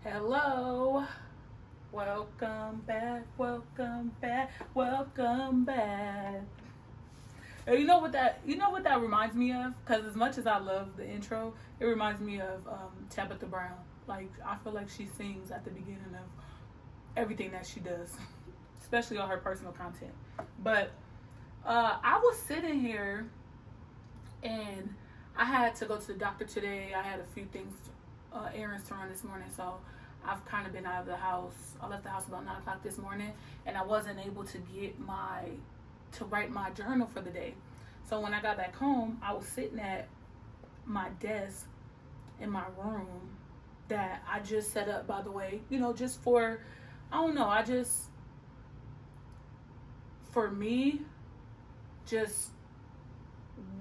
Hello. Welcome back. Welcome back. Welcome back. You know what that reminds me of? Because as much as I love the intro, it reminds me of Tabitha Brown. Like I feel like she sings at the beginning of everything that she does, especially all her personal content. But I was sitting here and I had to go to the doctor today. I had a few things, errands to run this morning, so I've kind of been out of the house. I left the house about 9 o'clock this morning, and I wasn't able to write my journal for the day. So when I got back home, I was sitting at my desk in my room that I just set up, by the way, just for, I don't know, for me, just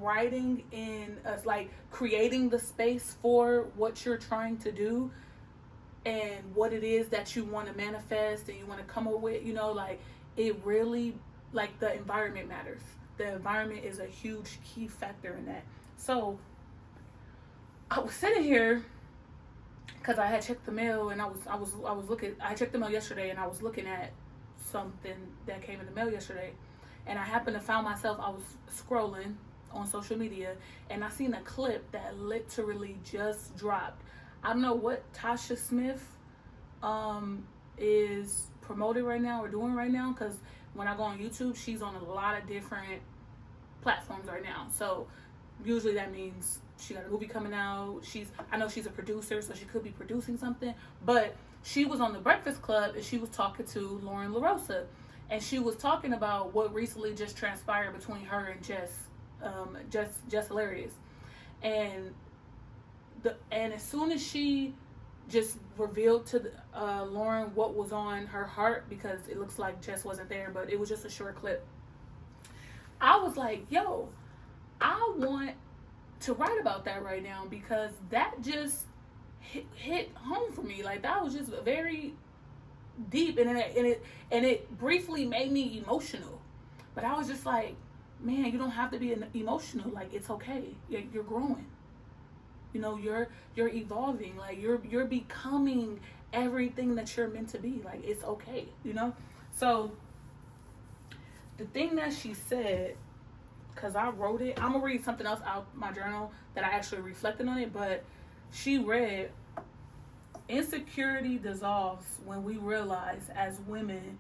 writing in us, like creating the space for what you're trying to do and what it is that you want to manifest and you want to come up with, like it really, like the environment matters. The environment is a huge key factor in that. So I was sitting here because I had checked the mail and I was looking. I checked the mail yesterday and I was looking at something that came in the mail yesterday, and I happened to find myself. I was scrolling on social media and I seen a clip that literally just dropped. I don't know what Tasha Smith is promoting right now or doing right now, because when I go on YouTube, she's on a lot of different platforms right now. So usually that means she got a movie coming out. I know she's a producer, so she could be producing something. But she was on the Breakfast Club and she was talking to Lauren LaRosa, and she was talking about what recently just transpired between her and Jess Hilarious, and as soon as she just revealed to Lauren what was on her heart, because it looks like Jess wasn't there, but it was just a short clip. I was like, yo, I want to write about that right now, because that just hit home for me. Like that was just very deep, and it briefly made me emotional. But I was just like, man, you don't have to be emotional. Like it's okay. You're growing. You're evolving. Like you're becoming everything that you're meant to be. Like it's okay. So the thing that she said, because I wrote it, I'm gonna read something else out my journal that I actually reflected on it. But she read, insecurity dissolves when we realize as women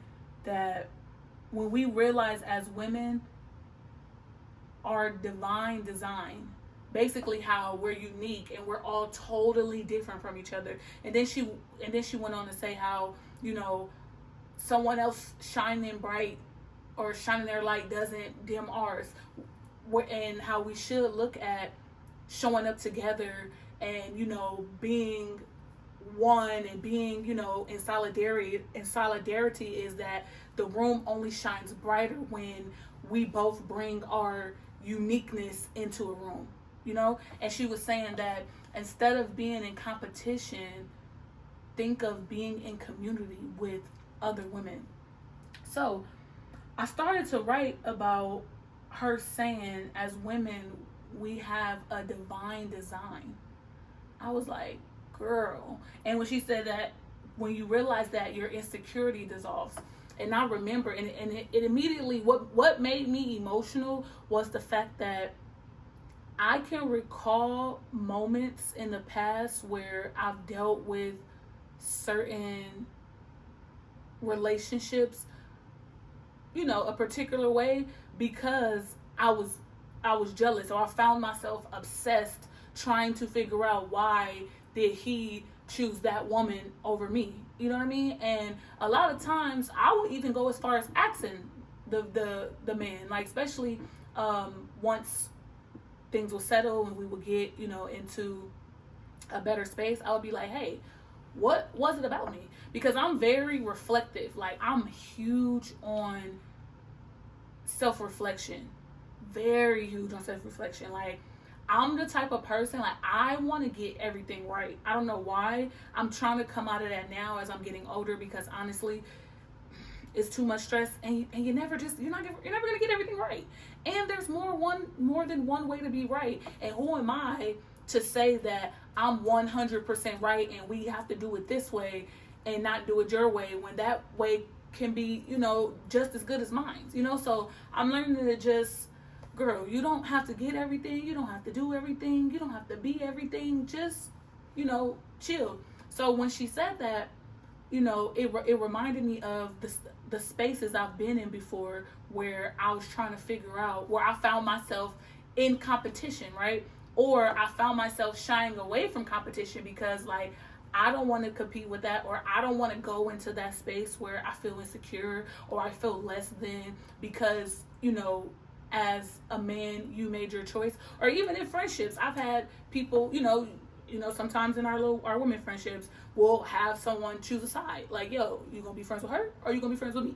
our divine design, basically how we're unique and we're all totally different from each other. And then she went on to say how someone else shining bright or shining their light doesn't dim ours, and how we should look at showing up together and being one and being in solidarity is that the room only shines brighter when we both bring our uniqueness into a room. And she was saying that instead of being in competition, think of being in community with other women. So I started to write about her saying, as women, we have a divine design. I was like, girl. And when she said that, when you realize that, your insecurity dissolves. And I remember, and it immediately, what made me emotional was the fact that I can recall moments in the past where I've dealt with certain relationships, a particular way, because I was jealous, or I found myself obsessed trying to figure out why did he choose that woman over me. You know what I mean? And a lot of times I would even go as far as asking the man, like especially once things will settle and we will get into a better space, I would be like, hey, what was it about me? Because I'm very reflective. Like I'm huge on self-reflection, very huge on self-reflection. Like I'm the type of person, like I want to get everything right. I don't know why. I'm trying to come out of that now as I'm getting older, because honestly, it's too much stress, and you're never gonna get everything right. And there's more than one way to be right. And who am I to say that I'm 100% right and we have to do it this way and not do it your way, when that way can be, just as good as mine, So I'm learning to just, girl, you don't have to get everything. You don't have to do everything. You don't have to be everything. Just, chill. So when she said that, it reminded me of the spaces I've been in before where I was trying to figure out, where I found myself in competition, right? Or I found myself shying away from competition because, like, I don't want to compete with that, or I don't want to go into that space where I feel insecure or I feel less than because, as a man, you made your choice. Or even in friendships, I've had people, sometimes in our women friendships, we'll have someone choose a side. Like, yo, you gonna be friends with her or you gonna be friends with me?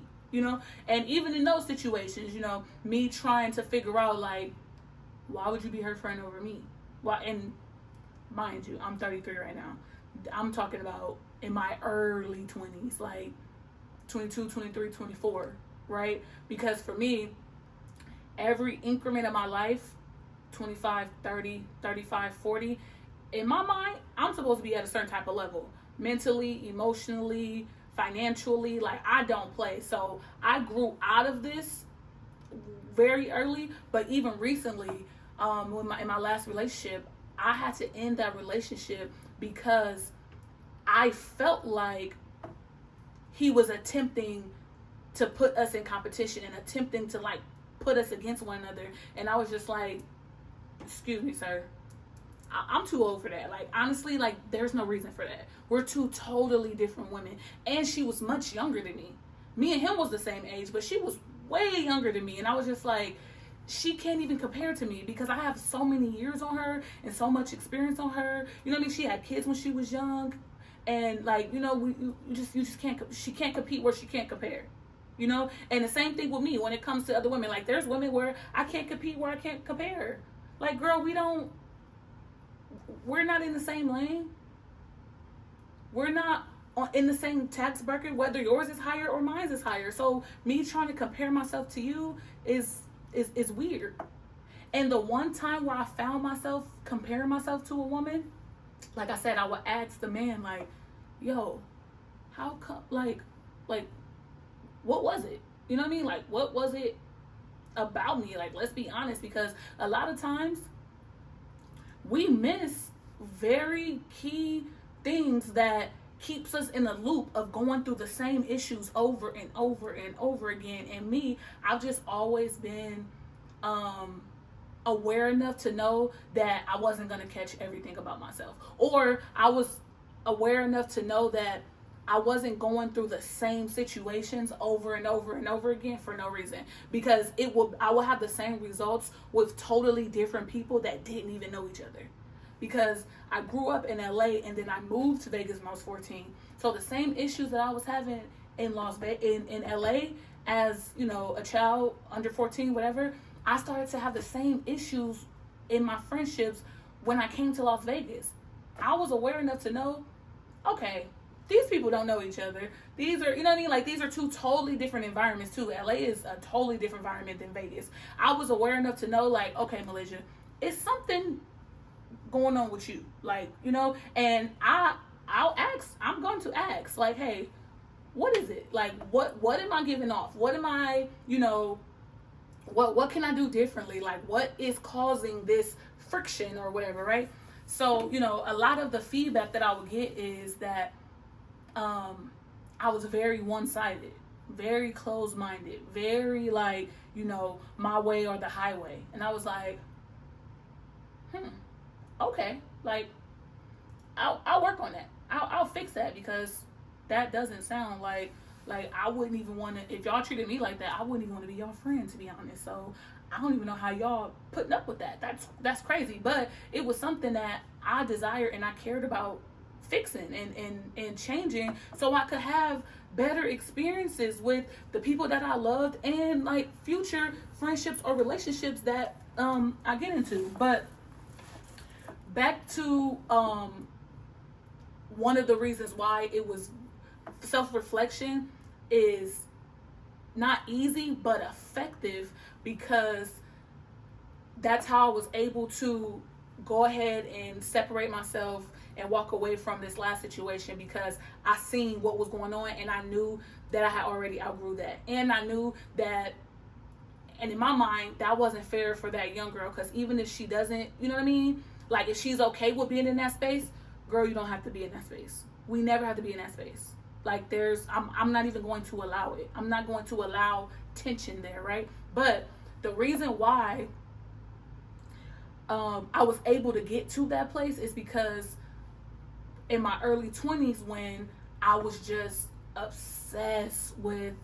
And even in those situations, me trying to figure out, like, why would you be her friend over me? Why? And mind you, I'm 33 right now. I'm talking about in my early 20s, like 22, 23, 24, right? Because for me, every increment of my life, 25, 30, 35, 40, in my mind, I'm supposed to be at a certain type of level. Mentally, emotionally, financially, like, I don't play. So I grew out of this very early, but even recently, in my last relationship, I had to end that relationship because I felt like he was attempting to put us in competition and attempting to, like, put us against one another. And I was just like, excuse me, sir, I'm too old for that. Like, honestly, like, there's no reason for that. We're two totally different women. And she was much younger than me. Me and him was the same age, but she was way younger than me. And I was just like, she can't even compare to me because I have so many years on her and so much experience on her. You know what I mean? She had kids when she was young. And, like, you just can't, she can't compete where she can't compare. And the same thing with me when it comes to other women. Like, there's women where I can't compete where I can't compare. Like, girl, we're not in the same lane. We're not in the same tax bracket, whether yours is higher or mine is higher. So me trying to compare myself to you is weird. And the one time where I found myself comparing myself to a woman, like I said, I would ask the man, like, yo, how come, like, what was it? You know what I mean? Like, what was it about me? Like, let's be honest, because a lot of times we miss very key things that keeps us in a loop of going through the same issues over and over and over again. And me, I've just always been aware enough to know that I wasn't going to catch everything about myself. Or I was aware enough to know that I wasn't going through the same situations over and over and over again for no reason. Because I will have the same results with totally different people that didn't even know each other. Because I grew up in LA and then I moved to Vegas when I was 14. So the same issues that I was having in LA as, a child under 14, whatever, I started to have the same issues in my friendships when I came to Las Vegas. I was aware enough to know, okay, these people don't know each other. These are, like, these are two totally different environments too. LA is a totally different environment than Vegas. I was aware enough to know, like, okay, Malaysia, it's something going on with you, like, and I'm going to ask, like, hey, what is it? Like, what am I giving off? What am I, what can I do differently? Like, what is causing this friction or whatever, right? So, a lot of the feedback that I would get is that I was very one-sided, very closed-minded, very, like, my way or the highway. And I was like, okay, like, I'll work on that. I'll fix that, because that doesn't sound like I wouldn't even want to, if y'all treated me like that, I wouldn't even want to be y'all friend, to be honest. So I don't even know how y'all putting up with that. That's crazy. But it was something that I desired and I cared about fixing and changing, so I could have better experiences with the people that I loved and, like, future friendships or relationships that I get into. But back to one of the reasons why it was self-reflection is not easy but effective, because that's how I was able to go ahead and separate myself and walk away from this last situation because I seen what was going on and I knew that I had already outgrew that. And I knew that, and in my mind, that wasn't fair for that young girl, because even if she doesn't, you know what I mean? Like, if she's okay with being in that space, girl, you don't have to be in that space. We never have to be in that space. Like, I'm not even going to allow it. I'm not going to allow tension there, right? But the reason why I was able to get to that place is because in my early 20s, when I was just obsessed with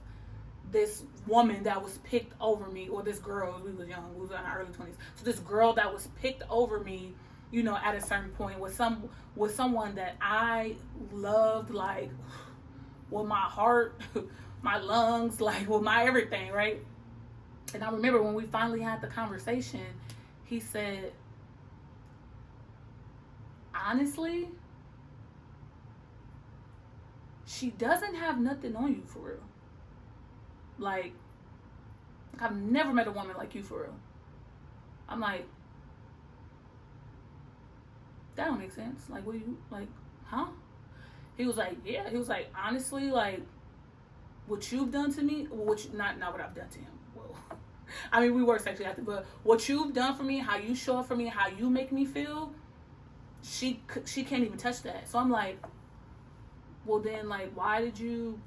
this woman that was picked over me, or this girl, we was young, we was in our early 20s. So this girl that was picked over me, you know, at a certain point with someone that I loved, like, with my heart, my lungs, like with my everything, right? And I remember when we finally had the conversation, he said, honestly, she doesn't have nothing on you, for real. Like, I've never met a woman like you, for real. I'm like, that don't make sense. Like, what do you, like, huh? He was like, yeah. He was like, honestly, like, what you've done to me, not what I've done to him. Well, I mean, we were sexually active, but what you've done for me, how you show up for me, how you make me feel, she can't even touch that. So I'm like, well then, like, why did you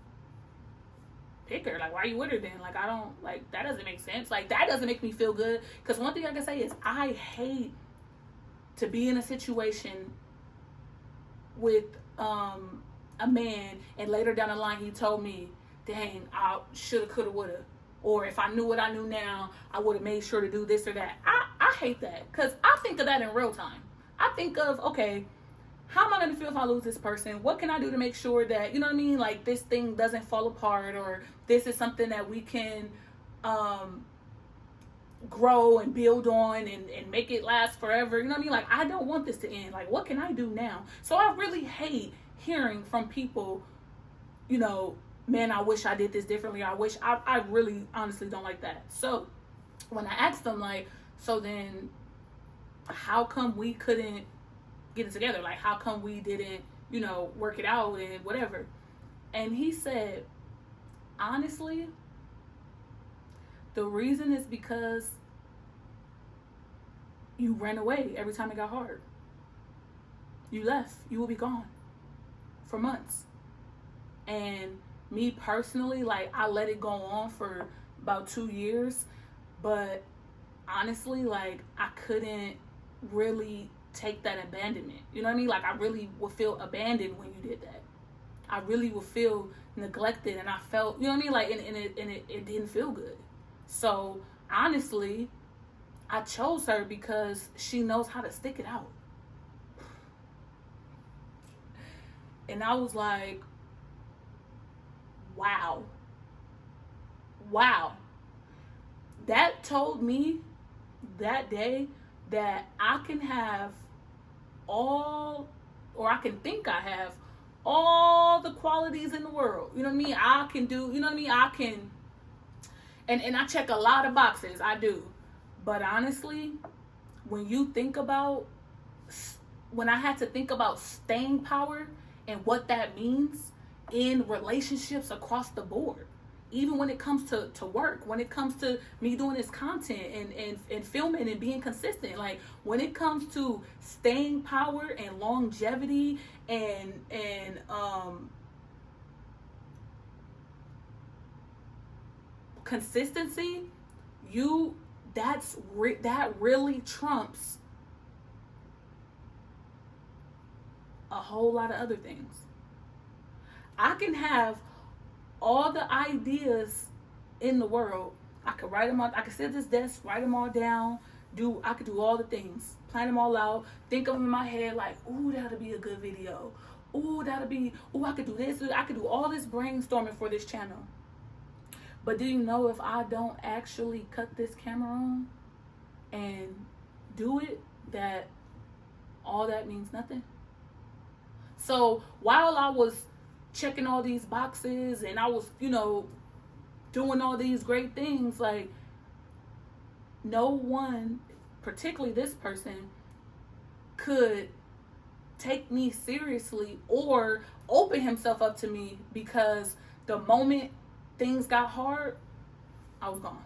pick her? Like, why are you with her then? Like, I don't, like, that doesn't make sense. Like, that doesn't make me feel good. Because one thing I can say is I hate to be in a situation with a man and later down the line he told me, dang, I shoulda, coulda, woulda. Or if I knew what I knew now, I would have made sure to do this or that. I hate that, because I think of that in real time. I think of, okay, how am I going to feel if I lose this person? What can I do to make sure that, you know what I mean, like, this thing doesn't fall apart, or this is something that we can grow and build on and make it last forever. You know what I mean? Like, I don't want this to end. Like, what can I do now? So I really hate hearing from people, you know, man, I wish I did this differently. I really honestly don't like that. So when I asked them, like, so then how come we couldn't get it together? Like, how come we didn't, you know, work it out and whatever? And he said, honestly, the reason is because you ran away every time it got hard. You left. You will be gone for months. And me personally, like, I let it go on for about 2 years. But honestly, like, I couldn't really take that abandonment. You know what I mean? Like, I really would feel abandoned when you did that. I really would feel neglected, and I felt, you know what I mean? Like, and it didn't feel good. So honestly, I chose her because she knows how to stick it out. And I was like, wow. That told me that day that I can have all, or I can think I have all the qualities in the world. You know what I mean? I can do, you know what I mean? I can, and I check a lot of boxes. I do. But honestly, when I had to think about staying power and what that means in relationships across the board, even when it comes to work, when it comes to me doing this content and filming and being consistent, like, when it comes to staying power and longevity and consistency, that really trumps a whole lot of other things. I can have all the ideas in the world. I could write them out. I could sit at this desk, write them all down. I could do all the things, plan them all out, think of them in my head, like, ooh, that'll be a good video. Ooh, I could do this. I could do all this brainstorming for this channel. But do you know, if I don't actually cut this camera on and do it, that all that means nothing? So while I was checking all these boxes and I was, you know, doing all these great things, like, no one, particularly this person, could take me seriously or open himself up to me, because the moment things got hard, I was gone.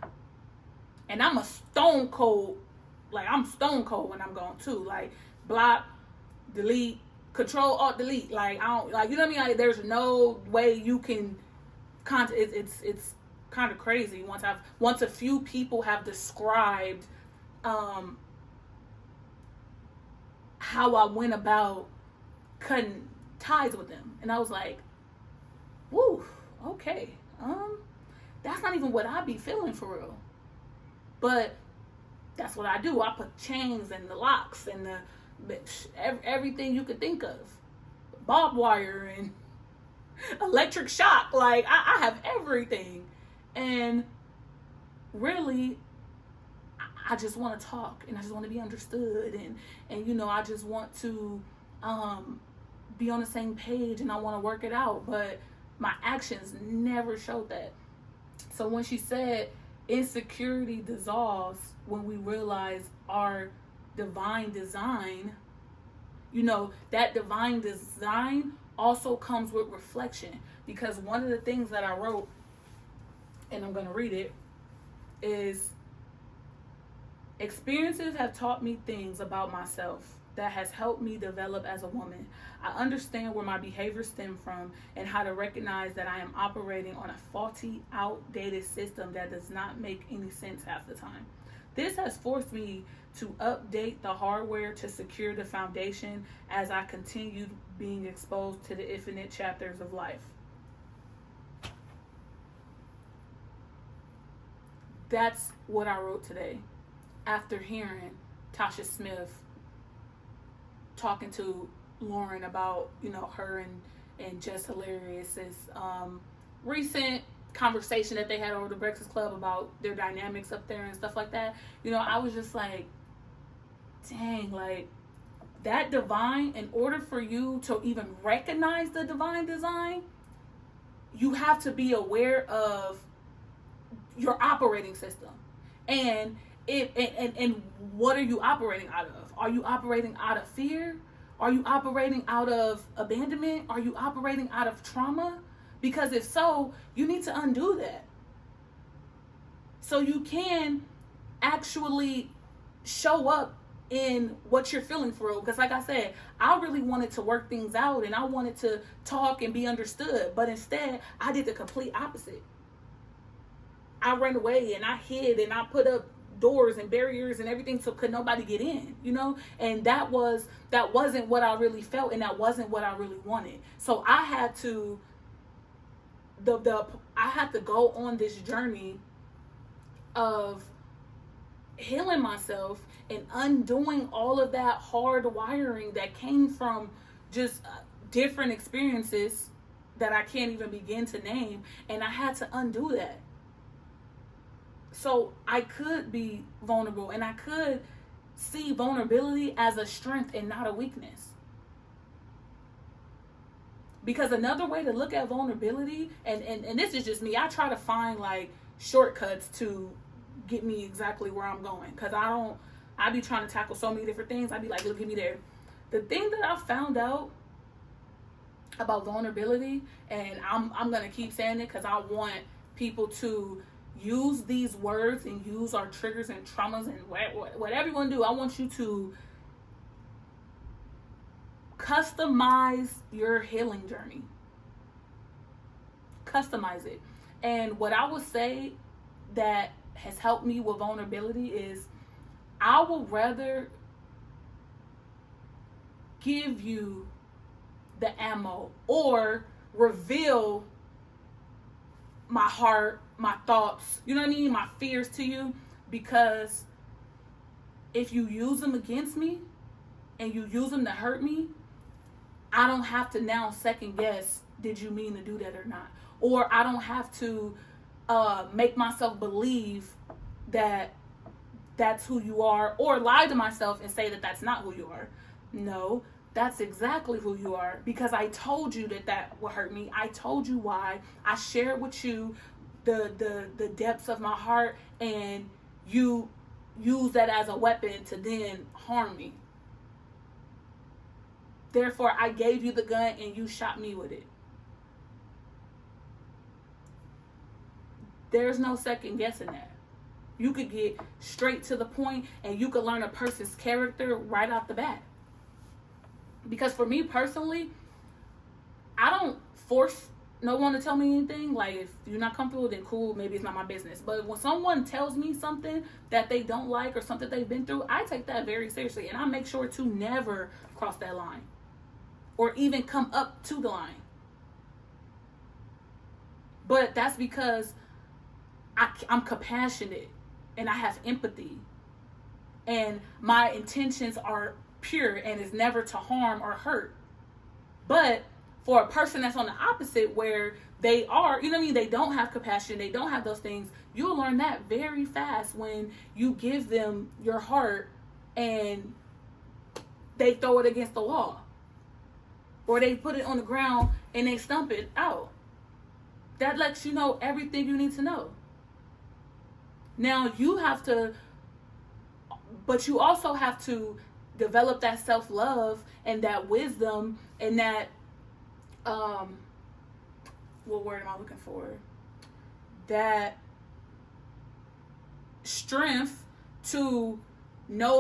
And I'm a stone cold, like I'm stone cold when I'm gone too. Like block, delete, control, alt, delete. Like I don't, like, you know what I mean? Like there's no way you can it's kind of crazy once a few people have described how I went about cutting ties with them, and I was like, woo, okay, that's not even what I be feeling for real, but that's what I do. I put chains and the locks and the everything you could think of, barbed wire and electric shock. Like I have everything, and really I just want to talk, and I just want to be understood, and you know, I just want to be on the same page, and I want to work it out, but my actions never showed that. So when she said insecurity dissolves when we realize our divine design, you know, that divine design also comes with reflection, because one of the things that I wrote, and I'm going to read it, is experiences have taught me things about myself that has helped me develop as a woman. I understand where my behaviors stem from and how to recognize that I am operating on a faulty, outdated system that does not make any sense half the time. This has forced me to update the hardware to secure the foundation as I continue being exposed to the infinite chapters of life. That's what I wrote today after hearing Tasha Smith talking to Lauren about, you know, her and Just Hilarious's recent conversation that they had over the Breakfast Club about their dynamics up there and stuff like that. You know, I was just like, dang, like that divine, in order for you to even recognize the divine design, you have to be aware of your operating system. And and what are you operating out of? Are you operating out of fear? Are you operating out of abandonment? Are you operating out of trauma? Because if so, you need to undo that, so you can actually show up in what you're feeling for real. Because like I said, I really wanted to work things out, and I wanted to talk and be understood, but instead I did the complete opposite. I ran away and I hid and I put up doors and barriers and everything so could nobody get in, you know? And that wasn't what I really felt, and that wasn't what I really wanted. So I had to I had to go on this journey of healing myself and undoing all of that hard wiring that came from just different experiences that I can't even begin to name, and I had to undo that. So I could be vulnerable, and I could see vulnerability as a strength and not a weakness. Because another way to look at vulnerability, and this is just me, I try to find like shortcuts to get me exactly where I'm going. Because I be trying to tackle so many different things. I be like, look, get me there. The thing that I found out about vulnerability, and I'm going to keep saying it because I want people to use these words and use our triggers and traumas and whatever you want to do. I want you to customize your healing journey. Customize it. And what I would say that has helped me with vulnerability is I would rather give you the ammo or reveal my heart, my thoughts, you know what I mean, my fears to you, because if you use them against me and you use them to hurt me, I don't have to now second guess, did you mean to do that or not? Or I don't have to make myself believe that that's who you are, or lie to myself and say that that's not who you are. No, that's exactly who you are, because I told you that would hurt me. I told you why. I shared with you the depths of my heart, and you use that as a weapon to then harm me. Therefore, I gave you the gun and you shot me with it. There's no second guessing that. You could get straight to the point and you could learn a person's character right off the bat. Because for me personally, I don't force no one to tell me anything. Like, if you're not comfortable, then cool, maybe it's not my business. But when someone tells me something that they don't like or something they've been through, I take that very seriously. And I make sure to never cross that line or even come up to the line. But that's because I'm compassionate and I have empathy. And my intentions are pure and is never to harm or hurt. But for a person that's on the opposite, where they are, you know what I mean, they don't have compassion, they don't have those things, you'll learn that very fast when you give them your heart and they throw it against the wall. Or they put it on the ground and they stump it out. That lets you know everything you need to know. Now you have to, but you also have to develop that self-love and that wisdom and that, what word am I looking for? That strength to know